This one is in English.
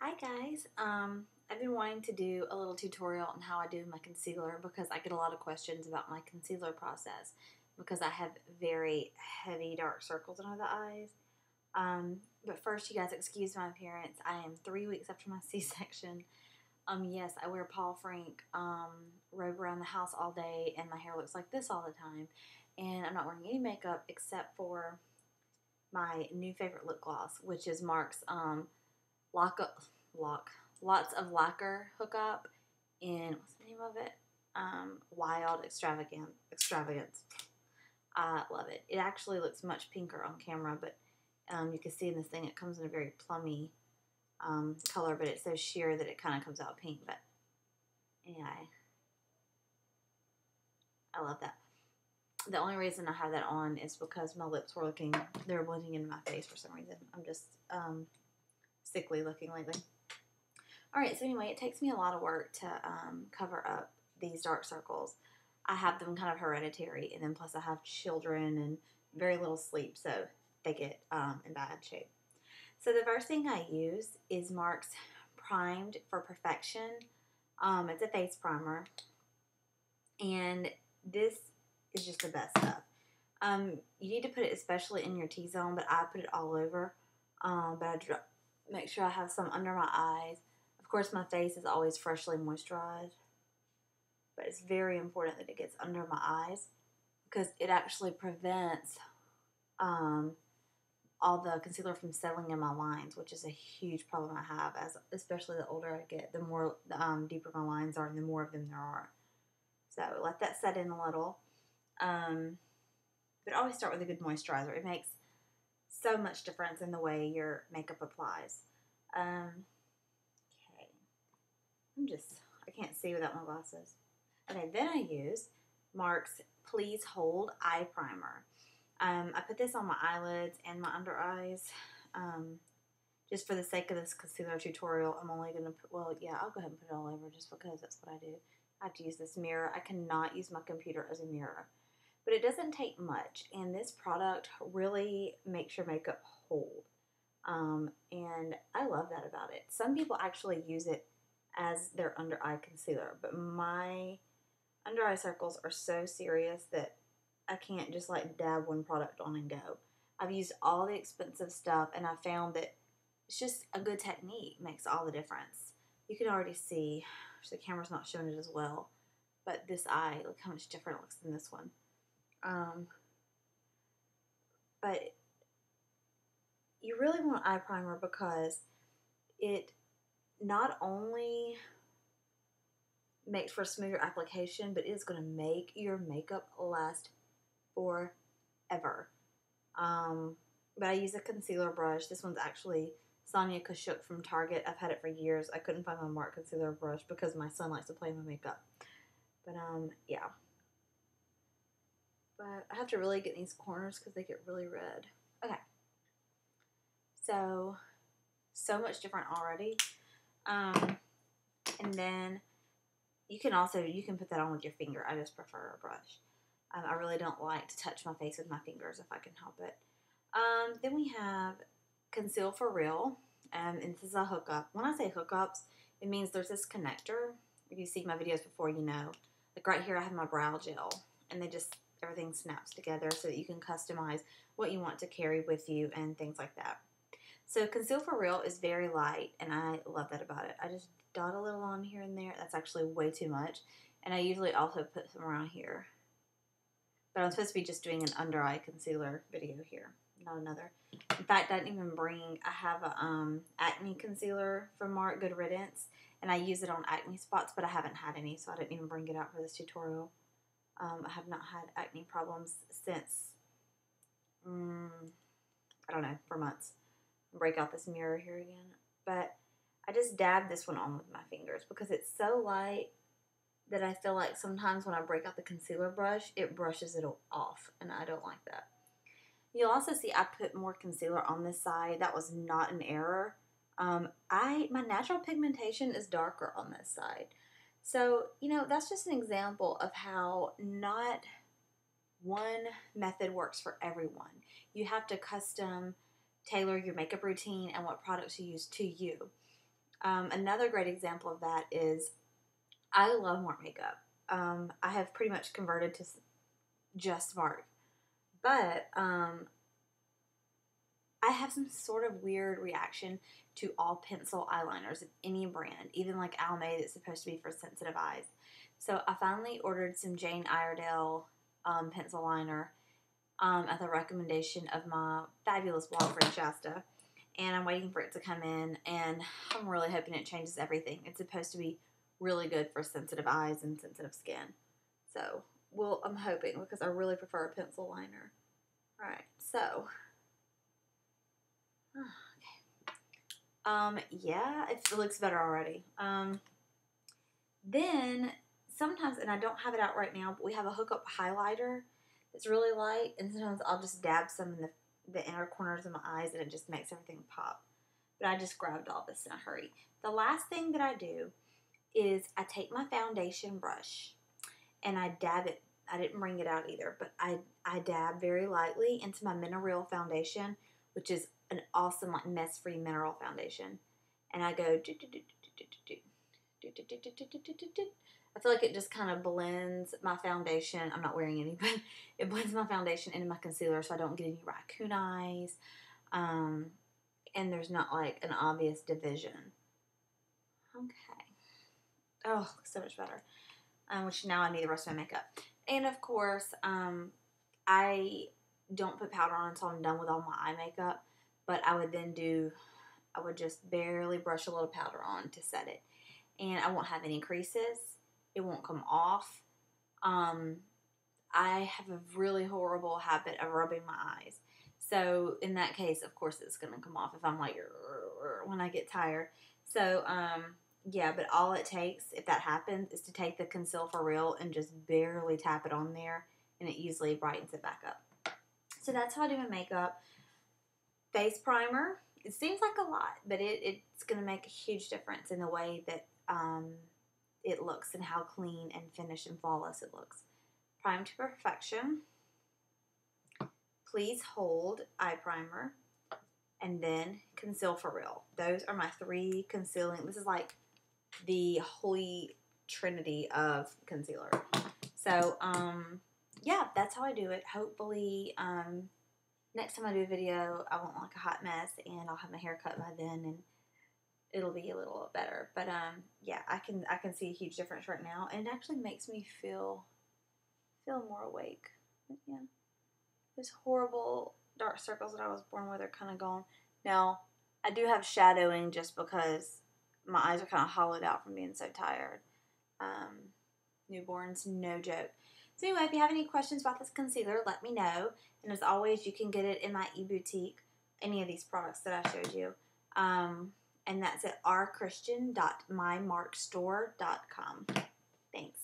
Hi guys. I've been wanting to do a little tutorial on how I do my concealer because I get a lot of questions about my concealer process because I have very heavy dark circles under the eyes. But first, you guys excuse my appearance. I am 3 weeks after my C-section. Yes, I wear Paul Frank robe around the house all day, and my hair looks like this all the time. And I'm not wearing any makeup except for my new favorite lip gloss, which is Mark's lock lots of lacquer hookup in, what's the name of it? Wild Extravagance. I love it. It actually looks much pinker on camera, but you can see in this thing it comes in a very plummy color, but it's so sheer that it kind of comes out pink. But anyway, I love that. The only reason I have that on is because my lips were they were blending into my face for some reason. I'm just sickly looking lately. Alright, so anyway, it takes me a lot of work to cover up these dark circles. I have them kind of hereditary, and then plus I have children and very little sleep, so they get in bad shape. So the first thing I use is Mark's Primed for Perfection. It's a face primer, and this is just the best stuff. You need to put it especially in your T-zone, but I put it all over. But I make sure I have some under my eyes. Of course, my face is always freshly moisturized, but it's very important that it gets under my eyes because it actually prevents all the concealer from settling in my lines, which is a huge problem I have, especially the older I get, the more deeper my lines are and the more of them there are. So let that set in a little. But always start with a good moisturizer. It makes so much difference in the way your makeup applies. Okay. I can't see without my glasses. Okay, then I use Mark's Please Hold Eye Primer. I put this on my eyelids and my under eyes. Just for the sake of this concealer tutorial, I'm only going to put, I'll go ahead and put it all over just because that's what I do. I have to use this mirror. I cannot use my computer as a mirror. But it doesn't take much, and this product really makes your makeup hold. And I love that about it. Some people actually use it as their under eye concealer, but my under eye circles are so serious that I can't just like dab one product on and go. I've used all the expensive stuff, and I found that it's just a good technique makes all the difference. You can already see, the camera's not showing it as well, but this eye, look how much different it looks than this one. But you really want eye primer because it not only makes for a smoother application, but it's going to make your makeup last forever. But I use a concealer brush. This one's actually Sonia Kashuk from Target. I've had it for years. I couldn't find my Mark concealer brush because my son likes to play with my makeup. But yeah. But I have to really get in these corners because they get really red. Okay. So much different already. And then you can put that on with your finger. I just prefer a brush. I really don't like to touch my face with my fingers if I can help it. Then we have Conceal for Real. And this is a hookup. When I say hookups, it means there's this connector. If you see my videos before, you know. Like right here, I have my brow gel. And everything snaps together so that you can customize what you want to carry with you and things like that. So Conceal for Real is very light, and I love that about it. I just dot a little on here and there. That's actually way too much. And I usually also put some around here. But I'm supposed to be just doing an under eye concealer video here, not another. In fact, I didn't even bring, I have a acne concealer from Mark, Good Riddance, and I use it on acne spots, but I haven't had any, so I didn't even bring it out for this tutorial. I have not had acne problems since, I don't know, for months. Break out this mirror here again. But I just dab this one on with my fingers because it's so light that I feel like sometimes when I break out the concealer brush, it brushes it off, and I don't like that. You'll also see I put more concealer on this side. That was not an error. My natural pigmentation is darker on this side. So, that's just an example of how not one method works for everyone. You have to custom tailor your makeup routine and what products you use to you. Another great example of that is I love Mark makeup. I have pretty much converted to just Mark. But I have some sort of weird reaction to all pencil eyeliners of any brand, even like Almay that's supposed to be for sensitive eyes. So I finally ordered some Jane Iredale pencil liner at the recommendation of my fabulous blog friend Shasta. And I'm waiting for it to come in, and I'm really hoping it changes everything. It's supposed to be really good for sensitive eyes and sensitive skin. So, well, I'm hoping because I really prefer a pencil liner. All right, so yeah, it looks better already. Then sometimes, and I don't have it out right now, but we have a hookup highlighter that's really light, and sometimes I'll just dab some in the inner corners of my eyes, and it just makes everything pop. But I just grabbed all this in a hurry. The last thing that I do is I take my foundation brush and I dab it. I didn't bring it out either, but I dab very lightly into my Mineral foundation, which is an awesome like mess-free mineral foundation. And I go do, do, do, do, do, do, do, do, do, do, do, do, do, do. I feel like it just kind of blends my foundation. I'm not wearing any, but it blends my foundation into my concealer so I don't get any raccoon eyes. And there's not like an obvious division. Okay. Oh, looks so much better. Which now I need the rest of my makeup. And of course, I don't put powder on until I'm done with all my eye makeup. But I would just barely brush a little powder on to set it. And I won't have any creases. It won't come off. I have a really horrible habit of rubbing my eyes. So in that case, of course, it's going to come off if I'm like, when I get tired. So, yeah, but all it takes, if that happens, is to take the Conceal for Real and just barely tap it on there, and it easily brightens it back up. So that's how I do my makeup. Face primer, it seems like a lot, but it's going to make a huge difference in the way that it looks and how clean and finished and flawless it looks. Prime to Perfection. Please Hold eye primer. And then Conceal for Real. Those are my 3 concealing. This is like the holy trinity of concealer. So, yeah, that's how I do it. Hopefully, next time I do a video, I won't look a hot mess, and I'll have my hair cut by then, and it'll be a little better. But, yeah, I can see a huge difference right now, and it actually makes me feel more awake. Yeah. Those horrible dark circles that I was born with are kind of gone. Now, I do have shadowing just because my eyes are kind of hollowed out from being so tired. Newborns, no joke. So anyway, if you have any questions about this concealer, let me know. And as always, you can get it in my e-boutique, any of these products that I showed you. And that's at rchristian.mymarkstore.com. Thanks.